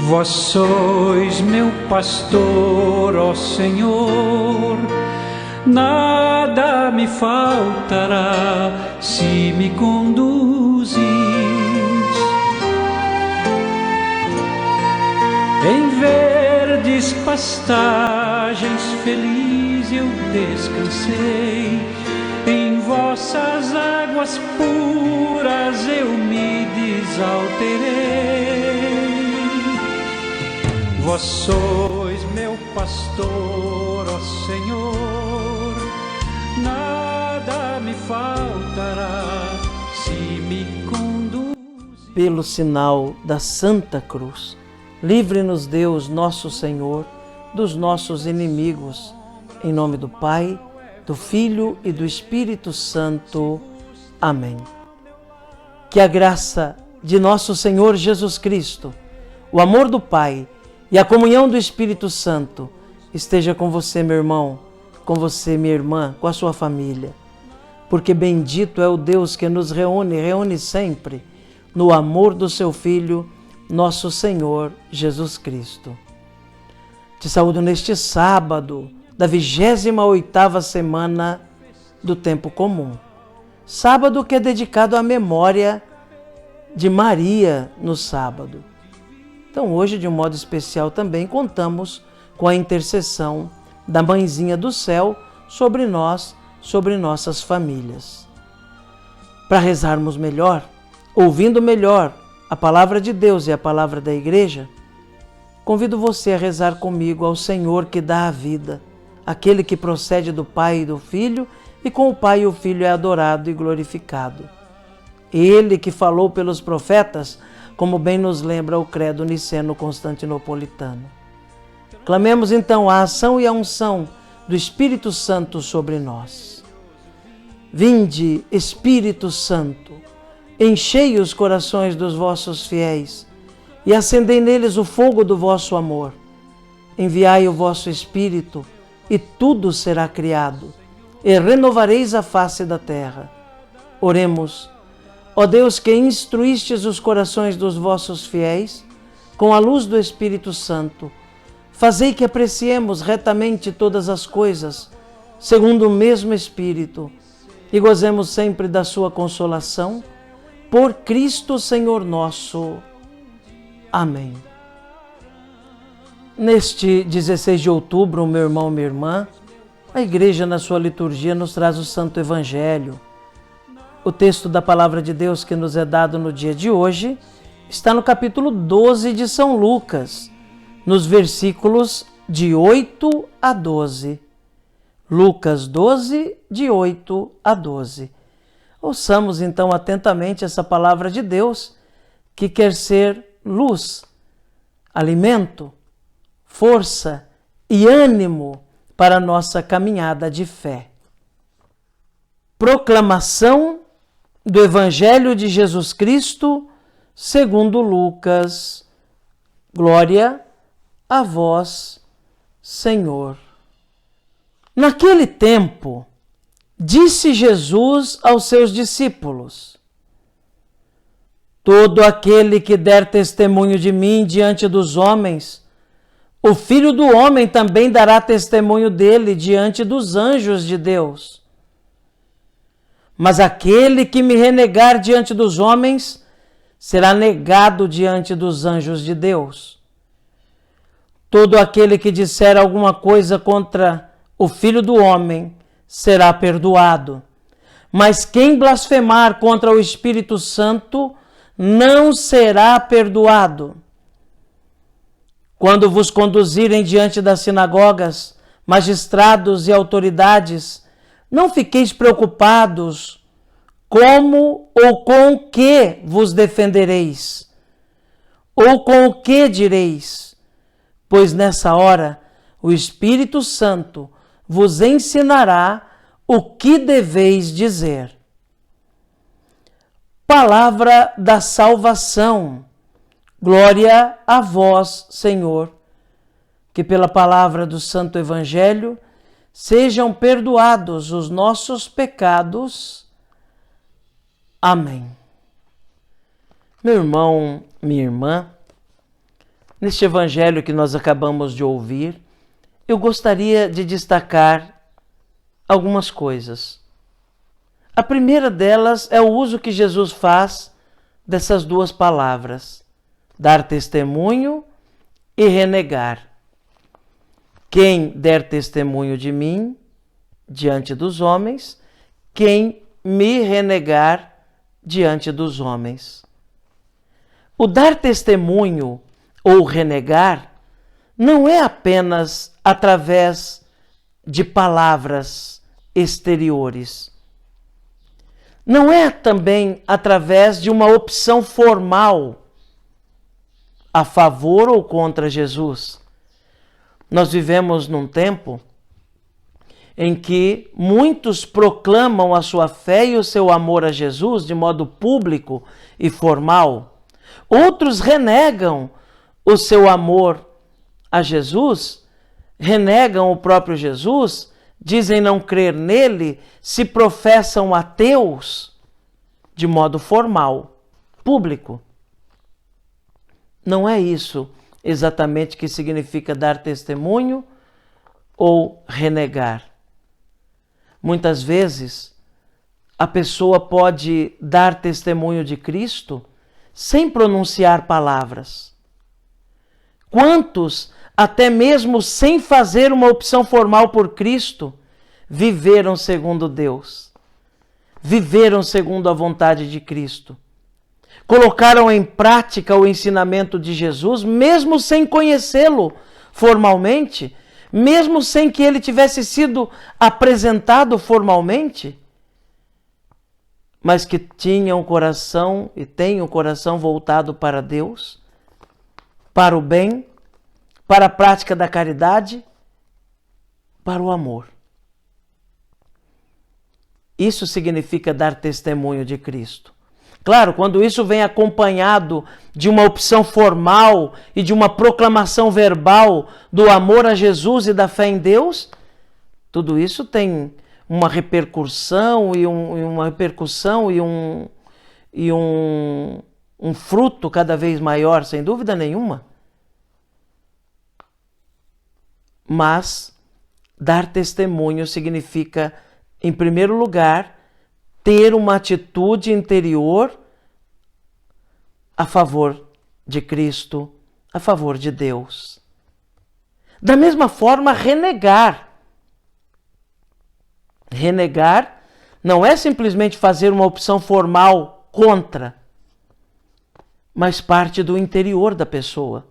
Vós sois meu pastor, ó Senhor, nada me faltará se me conduzis. Em verdes pastagens feliz eu descansei, em vossas águas puras eu me desalterei. Vós sois meu pastor, ó Senhor, nada me faltará se me conduzir. Pelo sinal da Santa Cruz, livre-nos Deus, nosso Senhor, dos nossos inimigos. Em nome do Pai, do Filho e do Espírito Santo. Amém. Que a graça de nosso Senhor Jesus Cristo, o amor do Pai e a comunhão do Espírito Santo esteja com você, meu irmão, com você, minha irmã, com a sua família. Porque bendito é o Deus que nos reúne sempre no amor do seu Filho, nosso Senhor Jesus Cristo. Te saúdo neste sábado da 28ª semana do tempo comum. Sábado que é dedicado à memória de Maria no sábado. Então hoje, de um modo especial, também contamos com a intercessão da Mãezinha do Céu sobre nós, sobre nossas famílias. Para rezarmos melhor, ouvindo melhor a palavra de Deus e a palavra da Igreja, convido você a rezar comigo ao Senhor que dá a vida, aquele que procede do Pai e do Filho, e com o Pai e o Filho é adorado e glorificado. Ele que falou pelos profetas, como bem nos lembra o credo niceno-constantinopolitano. Clamemos então a ação e a unção do Espírito Santo sobre nós. Vinde, Espírito Santo, enchei os corações dos vossos fiéis e acendei neles o fogo do vosso amor. Enviai o vosso Espírito e tudo será criado, e renovareis a face da terra. Oremos. Ó Deus, que instruístes os corações dos vossos fiéis com a luz do Espírito Santo, fazei que apreciemos retamente todas as coisas, segundo o mesmo Espírito, e gozemos sempre da sua consolação, por Cristo Senhor nosso. Amém. Neste 16 de outubro, meu irmão, minha irmã, a Igreja, na sua liturgia, nos traz o Santo Evangelho. O texto da Palavra de Deus que nos é dado no dia de hoje está no capítulo 12 de São Lucas, nos versículos de 8 a 12. Lucas 12, de 8 a 12. Ouçamos então atentamente essa Palavra de Deus, que quer ser luz, alimento, força e ânimo para a nossa caminhada de fé. Proclamação do Evangelho de Jesus Cristo, segundo Lucas. Glória a vós, Senhor. Naquele tempo, disse Jesus aos seus discípulos: todo aquele que der testemunho de mim diante dos homens, o Filho do Homem também dará testemunho dele diante dos anjos de Deus. Mas aquele que me renegar diante dos homens, será negado diante dos anjos de Deus. Todo aquele que disser alguma coisa contra o Filho do Homem, será perdoado. Mas quem blasfemar contra o Espírito Santo, não será perdoado. Quando vos conduzirem diante das sinagogas, magistrados e autoridades, não fiqueis preocupados como ou com o que vos defendereis, ou com o que direis, pois nessa hora o Espírito Santo vos ensinará o que deveis dizer. Palavra da salvação. Glória a vós, Senhor. Que pela palavra do Santo Evangelho sejam perdoados os nossos pecados. Amém. Meu irmão, minha irmã, neste evangelho que nós acabamos de ouvir, eu gostaria de destacar algumas coisas. A primeira delas é o uso que Jesus faz dessas duas palavras, dar testemunho e renegar. Quem der testemunho de mim diante dos homens, quem me renegar diante dos homens. O dar testemunho ou renegar não é apenas através de palavras exteriores. Não é também através de uma opção formal a favor ou contra Jesus. Nós vivemos num tempo em que muitos proclamam a sua fé e o seu amor a Jesus de modo público e formal. Outros renegam o seu amor a Jesus, renegam o próprio Jesus, dizem não crer nele, se professam ateus de modo formal, público. Não é isso exatamente que significa dar testemunho ou renegar. Muitas vezes, a pessoa pode dar testemunho de Cristo sem pronunciar palavras. Quantos, até mesmo sem fazer uma opção formal por Cristo, viveram segundo Deus, viveram segundo a vontade de Cristo, colocaram em prática o ensinamento de Jesus, mesmo sem conhecê-lo formalmente, mesmo sem que ele tivesse sido apresentado formalmente, mas que tinham um coração e têm um coração voltado para Deus, para o bem, para a prática da caridade, para o amor. Isso significa dar testemunho de Cristo. Claro, quando isso vem acompanhado de uma opção formal e de uma proclamação verbal do amor a Jesus e da fé em Deus, tudo isso tem uma repercussão e um fruto cada vez maior, sem dúvida nenhuma. Mas dar testemunho significa, em primeiro lugar, ter uma atitude interior a favor de Cristo, a favor de Deus. Da mesma forma, renegar. Renegar não é simplesmente fazer uma opção formal contra, mas parte do interior da pessoa.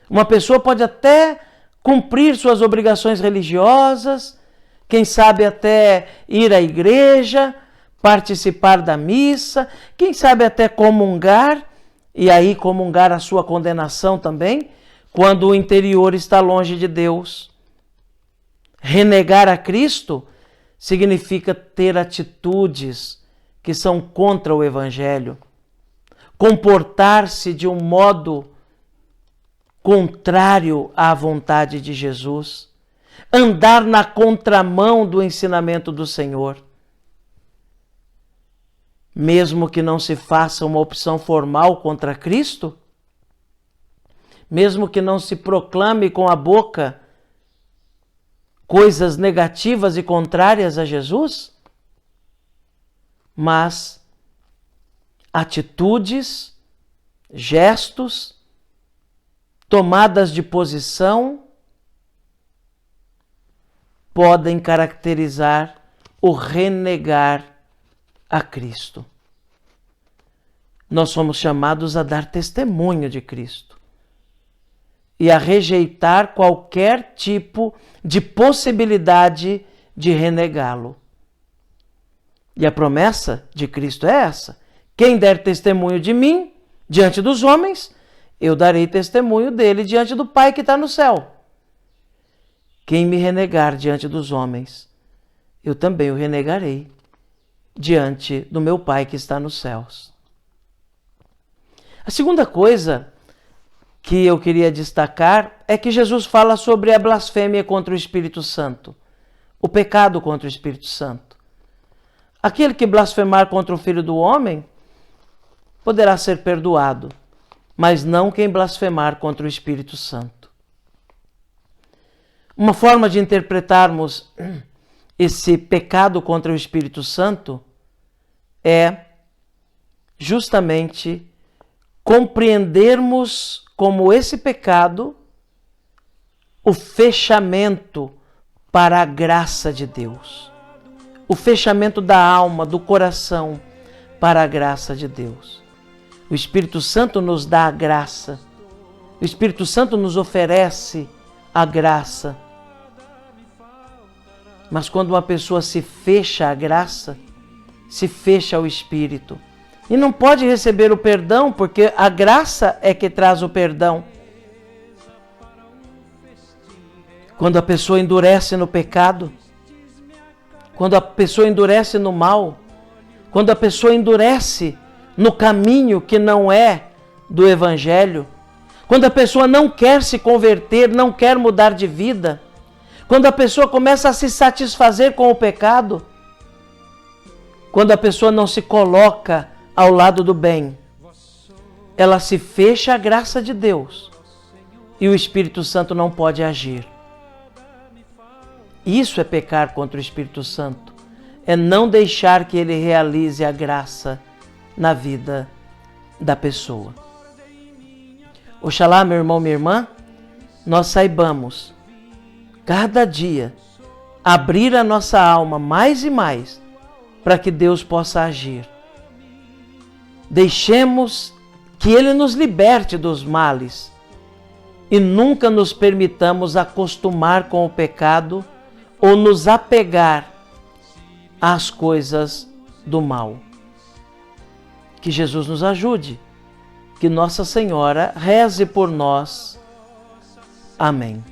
Uma pessoa pode até cumprir suas obrigações religiosas, quem sabe até ir à igreja, participar da missa, quem sabe até comungar, e aí comungar a sua condenação também, quando o interior está longe de Deus. Renegar a Cristo significa ter atitudes que são contra o Evangelho, comportar-se de um modo contrário à vontade de Jesus, andar na contramão do ensinamento do Senhor. Mesmo que não se faça uma opção formal contra Cristo, mesmo que não se proclame com a boca coisas negativas e contrárias a Jesus, mas atitudes, gestos, tomadas de posição podem caracterizar o renegar a Cristo. Nós somos chamados a dar testemunho de Cristo e a rejeitar qualquer tipo de possibilidade de renegá-lo. E a promessa de Cristo é essa: quem der testemunho de mim diante dos homens, eu darei testemunho dele diante do Pai que está no céu. Quem me renegar diante dos homens, eu também o renegarei diante do meu Pai que está nos céus. A segunda coisa que eu queria destacar é que Jesus fala sobre a blasfêmia contra o Espírito Santo, o pecado contra o Espírito Santo. Aquele que blasfemar contra o Filho do Homem poderá ser perdoado, mas não quem blasfemar contra o Espírito Santo. Uma forma de interpretarmos esse pecado contra o Espírito Santo é justamente compreendermos como esse pecado o fechamento para a graça de Deus, o fechamento da alma, do coração para a graça de Deus. O Espírito Santo nos dá a graça, o Espírito Santo nos oferece a graça. Mas quando uma pessoa se fecha à graça, se fecha ao Espírito, e não pode receber o perdão, porque a graça é que traz o perdão. Quando a pessoa endurece no pecado, quando a pessoa endurece no mal, quando a pessoa endurece no caminho que não é do Evangelho, quando a pessoa não quer se converter, não quer mudar de vida, quando a pessoa começa a se satisfazer com o pecado, quando a pessoa não se coloca ao lado do bem, ela se fecha à graça de Deus e o Espírito Santo não pode agir. Isso é pecar contra o Espírito Santo, é não deixar que ele realize a graça na vida da pessoa. Oxalá, meu irmão, minha irmã, nós saibamos, cada dia, abrir a nossa alma mais e mais para que Deus possa agir. Deixemos que Ele nos liberte dos males e nunca nos permitamos acostumar com o pecado ou nos apegar às coisas do mal. Que Jesus nos ajude, que Nossa Senhora reze por nós. Amém.